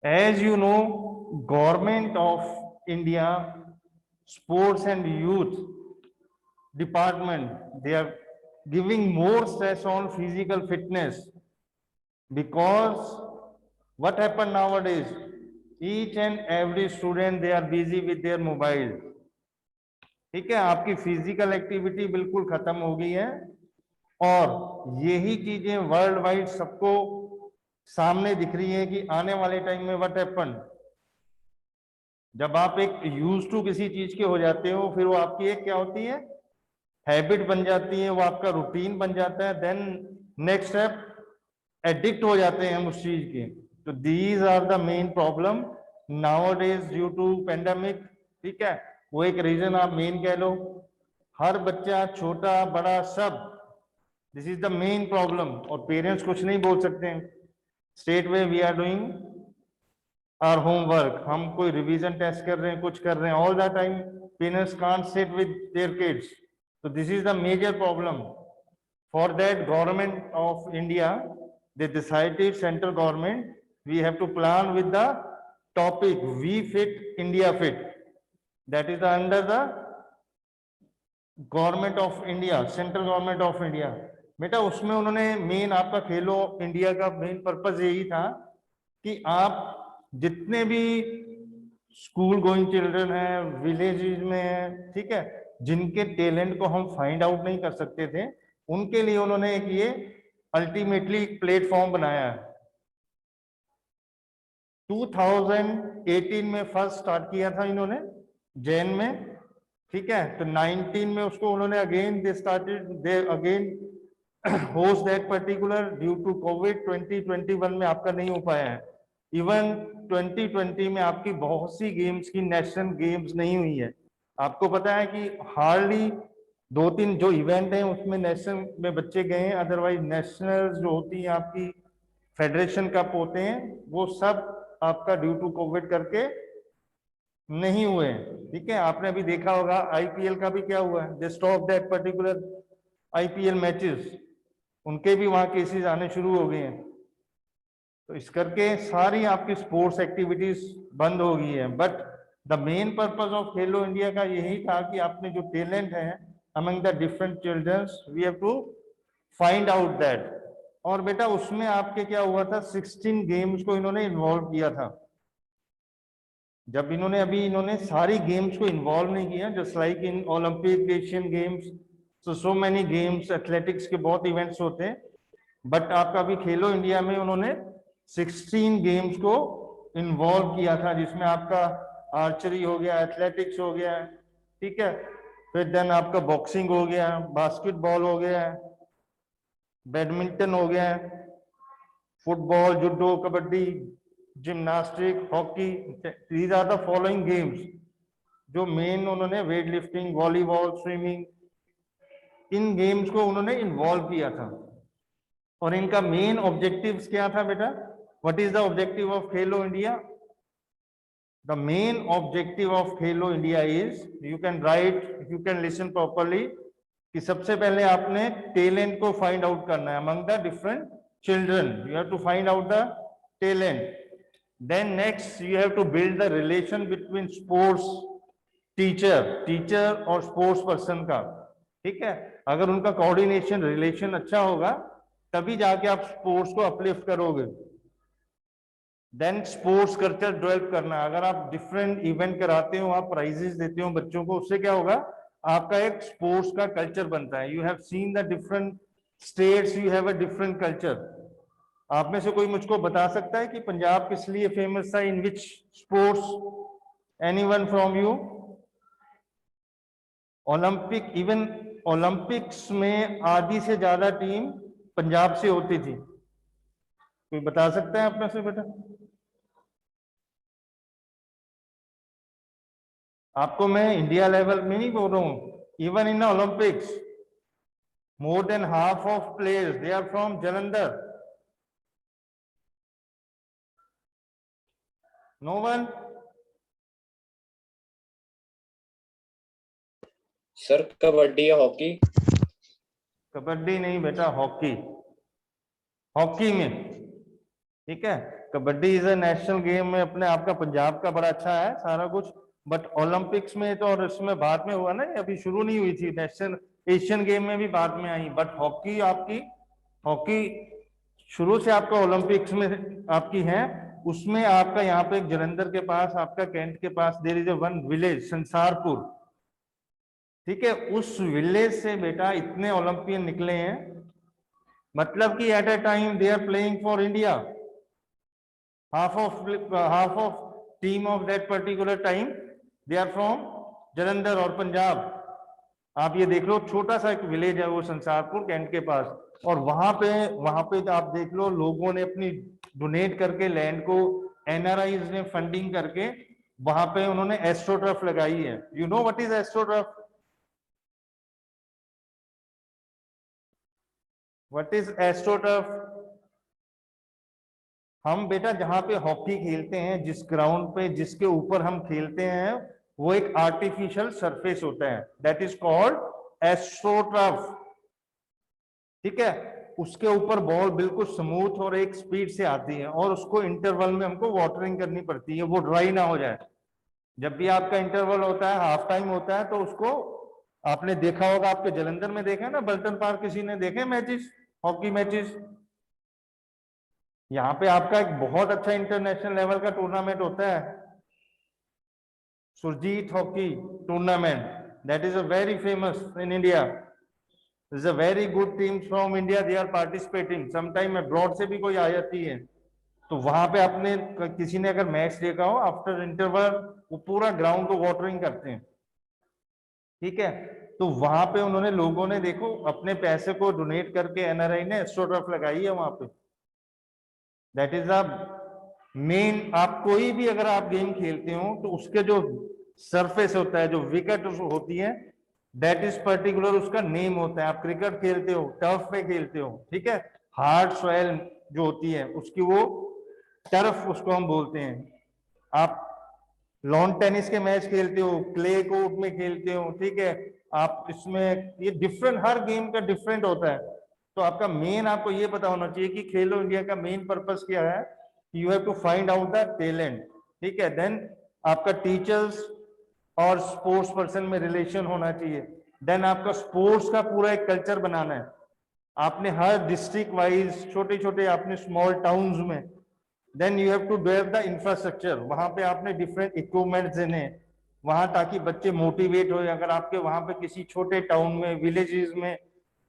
As you know, government of India sports and youth department, they are giving more stress on physical fitness, because what happen nowadays, each and every student they are busy with their mobile. ठीक है, आपकी physical activity बिल्कुल खत्म हो गई है, और यही चीजें वर्ल्ड वाइड सबको सामने दिख रही है कि आने वाले टाइम में व्हाट हैपन, जब आप एक यूज टू किसी चीज के हो जाते हो, फिर वो आपकी एक क्या होती है, हैबिट बन जाती है, वो आपका रूटीन बन जाता है, देन नेक्स्ट स्टेप एडिक्ट हो जाते हैं हम उस चीज के। तो these are the main problem nowadays due to pandemic. ठीक है, वो एक रीजन आप मेन कह लो, हर बच्चा छोटा बड़ा सब, this is the main problem, और पेरेंट्स कुछ नहीं बोल सकते हैं। State way we are doing our homework, हम कोई रिवीजन टेस्ट कर रहे हैं, कुछ कर रहे हैं, all the time parents can't sit with their kids. So this is the major problem. For that, government of India, they decided, central government, we have to plan with the topic We Fit India Fit. That is under the government of India, central government of India. बेटा उसमें उन्होंने main आपका खेलो India का main purpose यही था कि आप जितने भी स्कूल गोइंग चिल्ड्रन हैं, विलेजेस में हैं, ठीक है, जिनके टैलेंट को हम फाइंड आउट नहीं कर सकते थे, उनके लिए उन्होंने एक ये अल्टीमेटली प्लेटफॉर्म बनाया है। 2018 में फर्स्ट स्टार्ट किया था इन्होंने जैन में, ठीक है, तो 19 में उसको उन्होंने again they started, they again host that particular, due to COVID 2021 में आपका नहीं हो पाया है। इवन 2020 में आपकी बहुत सी गेम्स की नेशनल गेम्स नहीं हुई है। आपको पता है कि हार्डली 2-3 जो इवेंट हैं उसमें नेशनल में बच्चे गए हैं, अदरवाइज नेशनल जो होती है आपकी फेडरेशन कप होते हैं, वो सब आपका ड्यू टू कोविड करके नहीं हुए। ठीक है, आपने अभी देखा होगा आईपीएल का भी क्या हुआ है, they stop that particular IPL matches, उनके भी वहां केसेस आने शुरू हो गए हैं। तो इस करके सारी आपकी स्पोर्ट्स एक्टिविटीज बंद हो गई है। But the main purpose of Khelo India का यही था कि आपने जो टैलेंट है among the different childrens, we have to find out that. और बेटा उसमें आपके क्या हुआ था, 16 गेम्स को इन्होंने इन्वॉल्व किया था। जब इन्होंने सारी गेम्स को इन्वॉल्व नहीं किया, just like in Olympic, Asian games, so many games, athletics के बहुत इवेंट्स होते हैं, बट आपका अभी खेलो इंडिया में उन्होंने 16 गेम्स को इन्वॉल्व किया था, जिसमें आपका आर्चरी हो गया, एथलेटिक्स हो गया, ठीक है, फिर देन आपका बॉक्सिंग हो गया, बास्केटबॉल हो गया, बैडमिंटन हो गया, football, judo, kabaddi, gymnastic, hockey, these are the following games. जो मेन उन्होंने वेट लिफ्टिंग, वॉलीबॉल, स्विमिंग, इन गेम्स को उन्होंने इन्वॉल्व किया था। और इनका मेन ऑब्जेक्टिव्स क्या था बेटा, what is the objective of Khelo India? The main objective of Khelo India is, you can write, you can listen properly, कि सबसे पहले आपने टैलेंट को फाइंड आउट करना है among the different children, you have to find out the talent. Then next you have to build the relation between sports teacher और sports person का। ठीक है, अगर उनका कोऑर्डिनेशन रिलेशन अच्छा होगा तभी जाके आप स्पोर्ट्स को अपलिफ्ट करोगे। देन स्पोर्ट्स कल्चर डेवलप करना, अगर आप डिफरेंट इवेंट कराते हो, आप प्राइजेस देते हो बच्चों को, उससे क्या होगा, आपका एक स्पोर्ट्स का कल्चर बनता है। You have seen the different states, you have a different culture. आप में से कोई मुझको बता सकता है कि पंजाब किस लिए फेमस था, in which sports? Anyone from you? Olympic, even Olympics में आधी से ज्यादा टीम पंजाब से होती थी। कोई बता सकता है अपने से बेटा? आपको मैं इंडिया लेवल में नहीं बोल रहा हूं, even in Olympics more than half of players they are from Jalandhar. No one? Sir kabaddi या हॉकी? कबड्डी नहीं बेटा, हॉकी। हॉकी में ठीक है, kabaddi is a national game में अपने आपका पंजाब का बड़ा अच्छा है सारा कुछ, बट ओलंपिक्स में तो और इसमें बाद में हुआ ना, ये अभी शुरू नहीं हुई थी, नेशनल एशियन गेम में भी बाद में आई, बट हॉकी आपकी, हॉकी शुरू से आपका ओलंपिक्स में आपकी है। उसमें आपका यहाँ पे जलंधर के पास, आपका कैंट के पास there is a one village Sansarpur, ठीक है, उस विलेज से बेटा इतने ओलंपियन निकले हैं, मतलब कि at a time they are playing for India, half of team of that particular time they are from Jalandhar और पंजाब। आप ये देख लो, छोटा सा एक विलेज है वो संसारपुर कैंट के पास, और वहां पे आप देख लो लोगों ने अपनी डोनेट करके लैंड को, एनआरआईज ने फंडिंग करके वहां पे उन्होंने एस्ट्रोटर्फ लगाई है। You know what is astroturf? What is astroturf? हम बेटा जहां पे हॉकी खेलते हैं, जिस ग्राउंड पे जिसके ऊपर हम खेलते हैं, वो एक आर्टिफिशियल सरफेस होता है, दैट इज कॉल्ड एस्ट्रोटर्फ, ठीक है। उसके ऊपर बॉल बिल्कुल स्मूथ और एक स्पीड से आती है, और उसको इंटरवल में हमको वाटरिंग करनी पड़ती है, वो ड्राई ना हो जाए। जब भी आपका इंटरवल होता है, हाफ टाइम होता है, तो उसको आपने देखा होगा, आपके जलंधर में देखा ना, बल्टन पार्क किसी ने देखे मैचेस, हॉकी मैचेस? यहाँ पे आपका एक बहुत अच्छा इंटरनेशनल लेवल का टूर्नामेंट होता है, Surjit hockey tournament, that is a very famous in India. Is a very good team from India, they are participating, sometime abroad से भी कोई आ जाती है। तो वहां पे आपने किसी ने अगर मैच देखा हो, आफ्टर इंटरवल वो पूरा ग्राउंड को वाटरिंग करते हैं, ठीक है। तो वहां पे उन्होंने, लोगों ने देखो अपने पैसे को डोनेट करके एनआरआई ने एस्ट्रोटर्फ लगाई है वहां पे, दैट इज द मेन। आप कोई भी अगर आप गेम खेलते हो तो उसके जो सरफेस होता है, जो विकेट होती है, दैट इज पर्टिकुलर, उसका नेम होता है। आप क्रिकेट खेलते हो, टर्फ पे खेलते हो, ठीक है, हार्ड सॉइल जो होती है उसकी, वो टर्फ उसको हम बोलते हैं। आप लॉन टेनिस के मैच खेलते हो, क्ले कोर्ट में खेलते हो, ठीक है, आप इसमें, ये डिफरेंट, हर गेम का डिफरेंट होता है। तो आपका मेन, आपको ये पता होना चाहिए कि खेलो इंडिया का मेन पर्पस क्या है, you have to find out the talent, ठीक है। देन आपका टीचर्स और स्पोर्ट्स पर्सन में रिलेशन होना चाहिए। देन आपका स्पोर्ट्स का पूरा एक कल्चर बनाना है। आपने हर डिस्ट्रिक्ट वाइज, छोटे छोटे आपने स्मॉल टाउन्स में, then you have to develop the infrastructure, वहां पे आपने डिफरेंट इक्विपमेंट्स देने वहां, ताकि बच्चे मोटिवेट हो। अगर आपके वहां पे किसी छोटे टाउन में, विलेजेस में,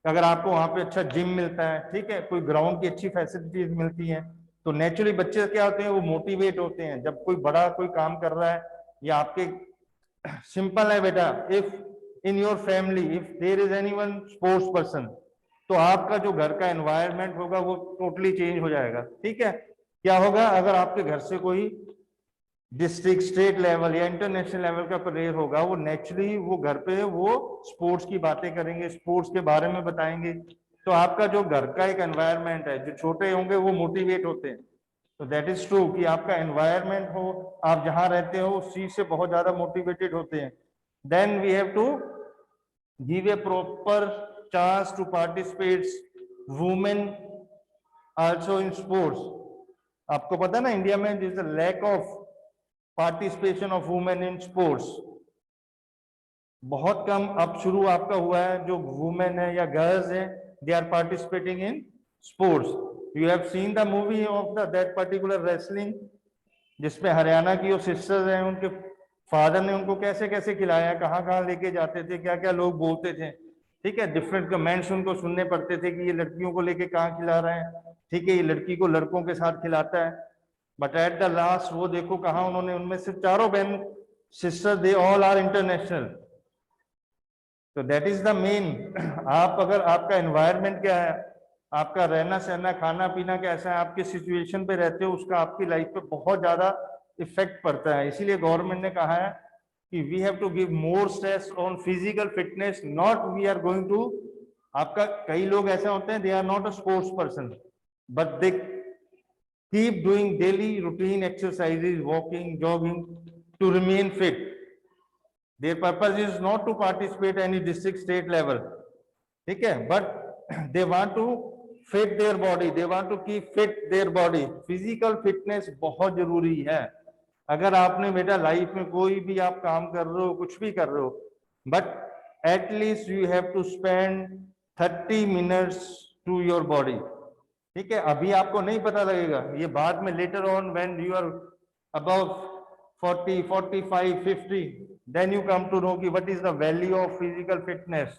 अगर आपको वहां पे अच्छा जिम मिलता है, ठीक है, कोई ग्राउंड की अच्छी फैसिलिटीज मिलती हैं, तो नेचुरली बच्चे क्या होते हैं, वो मोटिवेट होते हैं। जब कोई बड़ा कोई काम कर रहा है, या आपके, सिंपल है बेटा, if in your family if there is anyone sports person, तो आपका जो घर का एनवायरनमेंट होगा वो टोटली चेंज हो जाएगा, ठीक है। क्या होगा, अगर आपके घर से कोई डिस्ट्रिक्ट, स्टेट लेवल या इंटरनेशनल लेवल का प्लेयर होगा, वो नेचुरली वो घर पे वो स्पोर्ट्स की बातें करेंगे, स्पोर्ट्स के बारे में बताएंगे। तो आपका जो घर का एक एनवायरनमेंट है, जो छोटे होंगे वो मोटिवेट होते हैं। तो दैट इज ट्रू कि आपका एनवायरनमेंट हो, आप जहां रहते हो, उस चीज से बहुत ज्यादा मोटिवेटेड होते हैं। Then we have to give a proper chance to participate women also in sports. आपको पता ना, इंडिया में this the lack of participation of women in sports, बहुत कम अब शुरू आपका हुआ है, जो वुमेन है या गर्ल्स है, they are participating in sports. You have seen the movie of the that particular wrestling, जिसमें हरियाणा की वो सिस्टर्स हैं, उनके फादर ने उनको कैसे कैसे खिलाया, कहाँ कहाँ लेके जाते थे, क्या क्या लोग बोलते थे, ठीक है, डिफरेंट कमेंट्स उनको सुनने पड़ते थे कि ये लड़कियों को लेके कहाँ खिला रहे हैं, ठीक है, ये लड़की को लड़कों के साथ खिलाता है। बट एट द लास्ट वो देखो कहाँ उन्होंने, उनमें से चारों बहन sister, they all are international. तो दैट इज द मेन। आप अगर, आपका एनवायरनमेंट क्या है, आपका रहना सहना, खाना पीना कैसा है, आपके सिचुएशन पे रहते हो, उसका आपकी लाइफ पे बहुत ज्यादा इफेक्ट पड़ता है। इसीलिए गवर्नमेंट ने कहा है कि we have to give more stress on physical fitness, not we are going to. आपका कई लोग ऐसे होते हैं, they are not a sports person, but they keep doing daily routine exercises, walking, jogging, to remain fit. Their purpose is not to participate any district, state level, ठीक है, but they want to fit their body, they want to keep fit their body. Physical fitness बहुत जरूरी है. अगर आपने बेटा life में कोई भी आप काम कर रहे हो, कुछ भी कर रहे हो, but at least you have to spend 30 minutes to your body. ठीक है, अभी आपको नहीं पता लगेगा, ये बाद में later on when you are above 40, 45, 50, then you come to know कि what is the value of physical fitness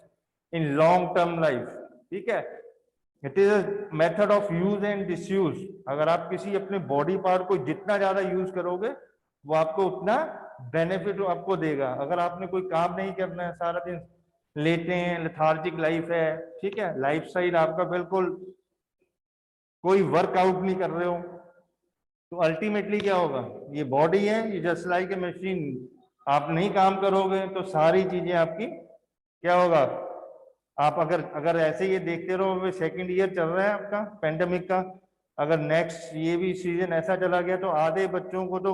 in long term life. ठीक है, it is a method of use and disuse. अगर आप किसी अपने बॉडी पार्ट को जितना ज्यादा यूज करोगे वो आपको उतना बेनिफिट आपको देगा. अगर आपने कोई काम नहीं करना है, सारा दिन लेटे हैं, लेथार्जिक लाइफ है, ठीक है, लाइफस्टाइल आपका बिल्कुल कोई वर्कआउट नहीं कर रहे हो, तो अल्टीमेटली क्या होगा, ये बॉडी है, ये जस्ट लाइक ए मशीन. आप नहीं काम करोगे तो सारी चीजें आपकी क्या होगा. आप अगर ऐसे ये देखते रहो, सेकंड ईयर चल रहा है आपका पेंडेमिक का, अगर नेक्स्ट ये भी सीजन ऐसा चला गया तो आधे बच्चों को तो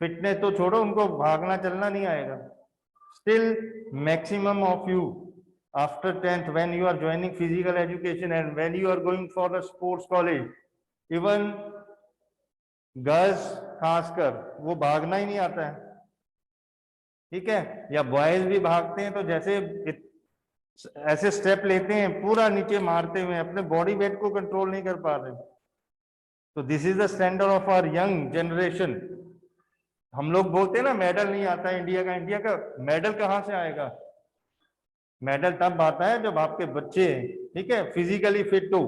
फिटनेस तो छोड़ो, उनको भागना चलना नहीं आएगा. Still maximum of you after 10th when you are joining physical education and when you are going for the sports college, even girls खासकर वो भागना ही नहीं आता है. ठीक है, या बॉयज भी भागते हैं तो जैसे ऐसे स्टेप लेते हैं पूरा नीचे मारते हुए, अपने बॉडी वेट को कंट्रोल नहीं कर पा रहे. तो this is the standard of our young generation. हम लोग बोलते हैं ना मेडल नहीं आता है इंडिया का. इंडिया का मेडल कहाँ से आएगा? मेडल तब आता है जब आपके बच्चे, ठीक है, फिजिकली फिट हो,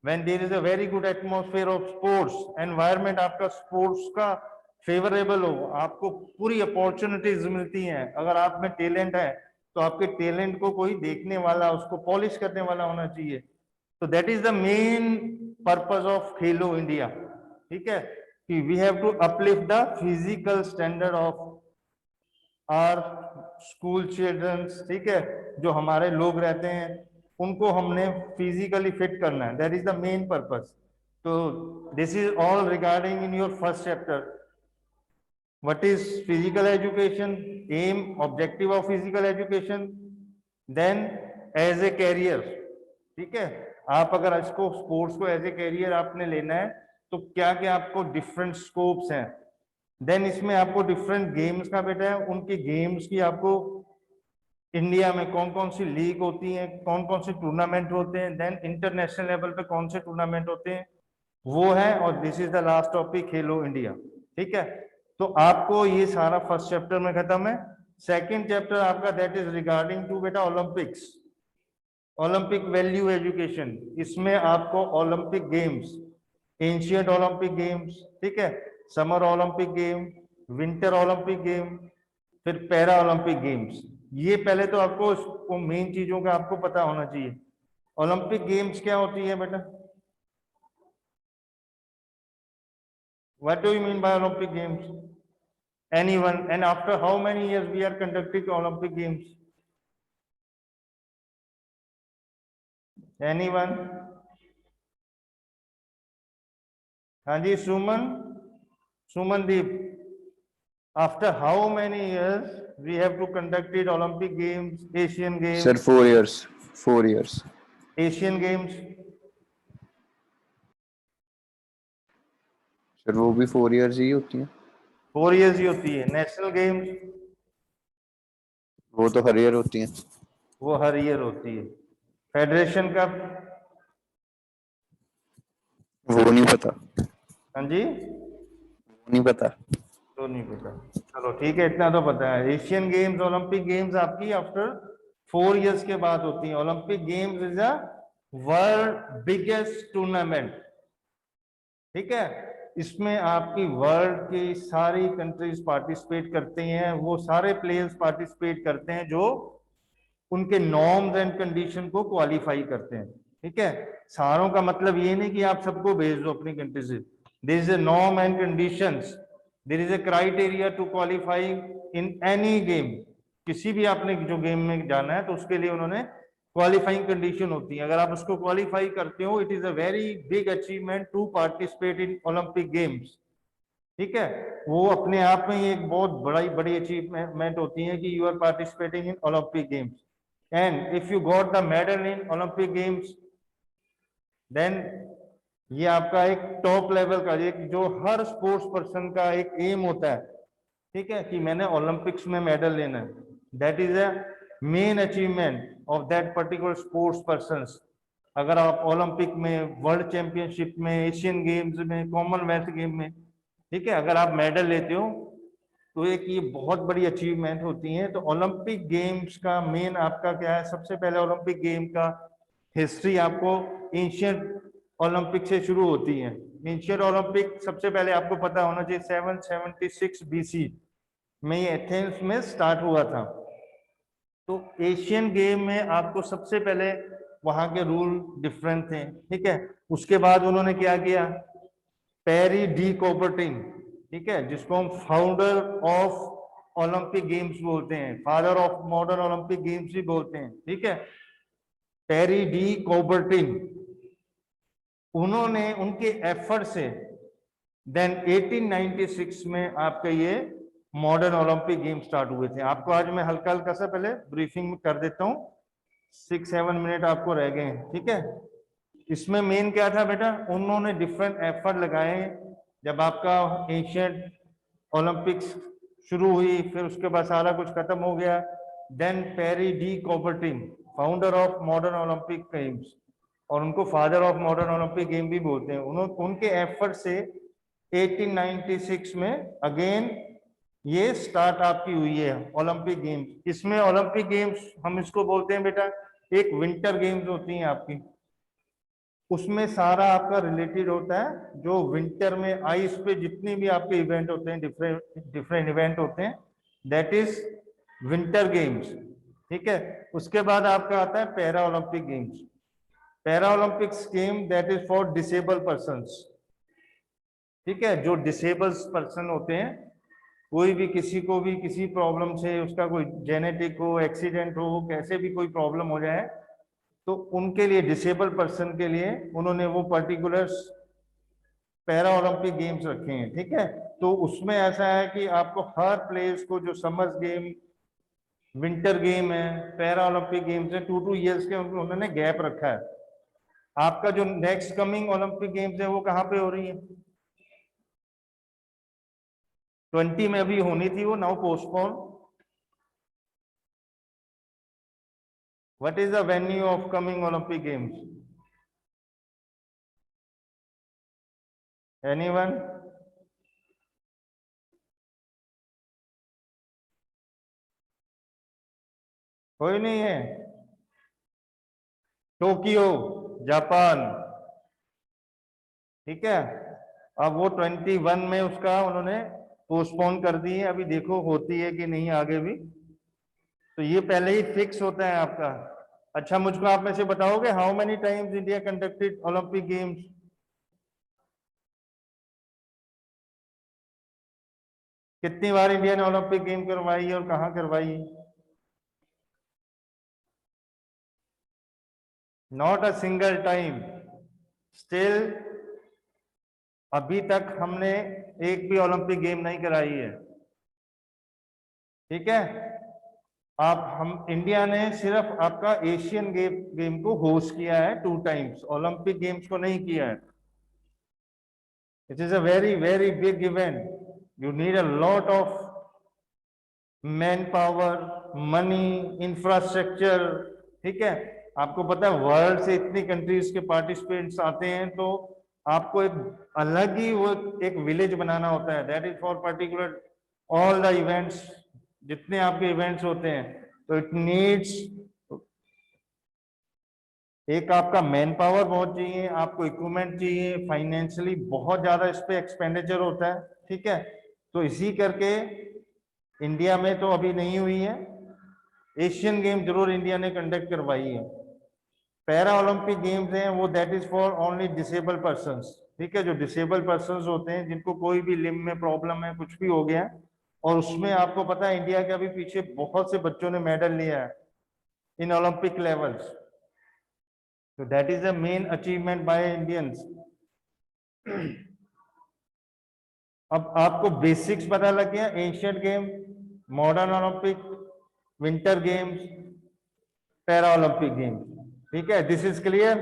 when there is a very good atmosphere of sports environment, आपका स्पोर्ट्स का फेवरेबल हो, आपको पूरी अपॉर्चुनिटीज मिलती हैं. अगर आप में टैलेंट है तो आपके टैलेंट को कोई देखने वाला, उसको पॉलिश करने वाला होना चाहिए. तो that is the main purpose of Khelo India. ठीक है, कि we have to uplift the physical standard of our school childrens. ठीक है, जो हमारे लोग रहते हैं उनको हमने फिजिकली फिट करना है. That is the main purpose. तो this is all regarding in your first chapter. What is physical education? Aim, objective of physical education. Then as a career. ठीक है, आप अगर इसको स्पोर्ट्स को एज ए कैरियर आपने लेना है तो क्या क्या आपको डिफरेंट स्कोप्स हैं. देन इसमें आपको डिफरेंट गेम्स का बेटा है, उनकी गेम्स की आपको इंडिया में कौन कौन सी लीग होती है, कौन कौन से टूर्नामेंट होते हैं, देन इंटरनेशनल लेवल पे कौन से टूर्नामेंट होते हैं, वो है. और this is the last topic, Khelo India. ठीक है, तो आपको ये सारा फर्स्ट चैप्टर में खत्म है. सेकंड चैप्टर आपका दैट इज रिगार्डिंग टू बेटा ओलंपिक्स, ओलंपिक वैल्यू एजुकेशन. इसमें आपको Olympic games, ancient Olympic games, ठीक है, summer Olympic game, winter Olympic game, फिर पैरा ओलंपिक गेम्स. ये पहले तो आपको मेन चीजों का आपको पता होना चाहिए. ओलंपिक गेम्स क्या होती है बेटा? What do you mean by Olympic Games? Anyone? And after how many years we are conducting Olympic Games? Anyone? हाँ जी, Sumandeep. After how many years we have to conducted Olympic Games, Asian Games? Sir, 4 years. 4 years. Asian Games? Sir वो भी 4 years ही होती है. 4 years ही होती है. National games? वो तो हर year होती है. वो हर ईयर होती है. Federation cup? वो नहीं पता. हाँ जी, वो नहीं पता. तो नहीं पता. चलो ठीक है, इतना तो पता है. एशियन गेम्स, ओलंपिक गेम्स आपकी आफ्टर 4 years के बाद होती है. Olympic games is a world biggest tournament. ठीक है, इसमें आपकी वर्ल्ड की सारी कंट्रीज पार्टिसिपेट करते हैं. वो सारे प्लेयर्स पार्टिसिपेट करते हैं जो उनके नॉर्म्स एंड कंडीशन को क्वालिफाई करते हैं. ठीक है, सारों का मतलब ये नहीं कि आप सबको भेज दो अपनी कंट्री से. There is a norm and conditions, there is a criteria to qualify in any game. किसी भी आपने जो गेम में जाना है तो उसके लिए उन्होंने क्वालिफाइंग कंडीशन होती है. अगर आप उसको क्वालिफाई करते हो, it is a very big achievement to participate in Olympic games. ठीक है, वो अपने आप में एक बहुत बड़ी अचीवमेंट होती है कि you are participating in Olympic games. And if you got the medal in Olympic games, then ये आपका एक टॉप लेवल का, एक जो हर स्पोर्ट्स पर्सन का एक एम होता है, ठीक है, कि मैंने ओलंपिक्स में मेडल लेना है। That is a main achievement of that particular sports person. अगर आप ओलंपिक में, वर्ल्ड चैंपियनशिप में, एशियन गेम्स में, कॉमनवेल्थ गेम में, ठीक है, अगर आप मेडल लेते हो तो एक ये बहुत बड़ी अचीवमेंट होती है। तो ओलंपिक गेम्स का मेन आपका क्या है, सबसे पहले ओलंपिक गेम का हिस्ट्री आपको एंशियंट ओलंपिक से शुरू होती है। एंशियंट ओलंपिक सबसे पहले आपको पता होना चाहिए 776 बीसी में ये एथेंस में स्टार्ट हुआ था। तो एशियन गेम में आपको सबसे पहले वहां के रूल डिफरेंट थे, ठीक है। उसके बाद उन्होंने क्या किया, पेरी डी कोबर्टिन, ठीक है, जिसको हम फाउंडर ऑफ ओलंपिक गेम्स बोलते हैं, father of modern Olympic games भी बोलते हैं, ठीक है, पेरी डी कोबर्टिन। उन्होंने उनके एफर्ट से देन 1896 में आपके ये मॉडर्न ओलंपिक गेम स्टार्ट हुए थे। आपको आज मैं हल्का हल्का सा पहले ब्रीफिंग कर देता हूँ, 6-7 मिनट आपको रह गए हैं, ठीक है। इसमें मेन क्या था बेटा, उन्होंने डिफरेंट एफर्ट लगाए। जब आपका एशियन ओलंपिक्स शुरू हुई, फिर उसके बाद सारा कुछ खत्म हो गया, then Pierre de Coubertin, founder of modern Olympic games, और उनको father of modern Olympic game भी बोलते हैं। उन्होंने, उनके एफर्ट से 1896 में अगेन ये स्टार्ट आपकी हुई है ओलंपिक गेम्स। इसमें ओलंपिक गेम्स हम इसको बोलते हैं बेटा, एक विंटर गेम्स होती हैं आपकी, उसमें सारा आपका रिलेटेड होता है जो विंटर में आइस पे जितने भी आपके इवेंट होते हैं, डिफरेंट इवेंट होते हैं, दैट इज विंटर गेम्स, ठीक है। उसके बाद आपका आता है para Olympic games. Para Olympics game that is for disable persons, ठीक है, जो डिसेबल पर्सन होते हैं, कोई भी किसी को भी किसी प्रॉब्लम से, उसका कोई जेनेटिक हो, एक्सीडेंट हो, कैसे भी कोई प्रॉब्लम हो जाए, तो उनके लिए, डिसेबल पर्सन के लिए उन्होंने वो पर्टिकुलर पैरा ओलंपिक गेम्स रखे हैं, ठीक है। तो उसमें ऐसा है कि आपको हर प्लेयर्स को, जो समर गेम, विंटर गेम है, पैरा ओलंपिक गेम्स है, 2-2 ईयर्स के उन्होंने गैप रखा है। आपका जो नेक्स्ट कमिंग ओलंपिक गेम्स है वो कहाँ पे हो रही है, 20 में अभी होनी थी वो, now postpone. What is the venue of coming Olympic games, anyone? कोई नहीं है? टोक्यो, जापान, ठीक है। अब वो 21 में उसका उन्होंने पोस्टपोन कर दी है, अभी देखो होती है कि नहीं आगे भी, तो ये पहले ही फिक्स होता है आपका। अच्छा, मुझको आप में से बताओगे how many times India conducted Olympic games? कितनी बार इंडिया ने ओलंपिक गेम करवाई और कहाँ करवाई? Not a single time. Still अभी तक हमने एक भी ओलंपिक गेम नहीं कराई है, ठीक है। आप, हम इंडिया ने सिर्फ आपका एशियन गेम को होस्ट किया है 2 टाइम्स, ओलंपिक गेम्स को नहीं किया है। It is a very very big event, you need a lot of man power, money, infrastructure, ठीक है। आपको पता है वर्ल्ड से इतनी कंट्रीज के पार्टिसिपेंट्स आते हैं, तो आपको एक अलग ही वो एक विलेज बनाना होता है, that is for particular all the events, जितने आपके इवेंट्स होते हैं। तो इट नीड्स, एक आपका मैन पावर बहुत चाहिए, आपको इक्विपमेंट चाहिए, फाइनेंशियली बहुत ज्यादा इस पे एक्सपेंडिचर होता है, ठीक है। तो इसी करके इंडिया में तो अभी नहीं हुई है। एशियन गेम जरूर इंडिया ने कंडक्ट करवाई है। पैरा ओलंपिक गेम्स हैं वो that is for only disable persons, ठीक है, जो डिसेबल पर्संस होते हैं, जिनको कोई भी लिम्ब में प्रॉब्लम है, कुछ भी हो गया, और उसमें आपको पता है इंडिया के अभी पीछे बहुत से बच्चों ने मेडल लिया है इन ओलंपिक लेवल्स, तो that is the main achievement by Indians. अब आपको बेसिक्स पता लग गया, Asian game, modern Olympic, winter games, para Olympic games, ठीक है, दिस इज क्लियर।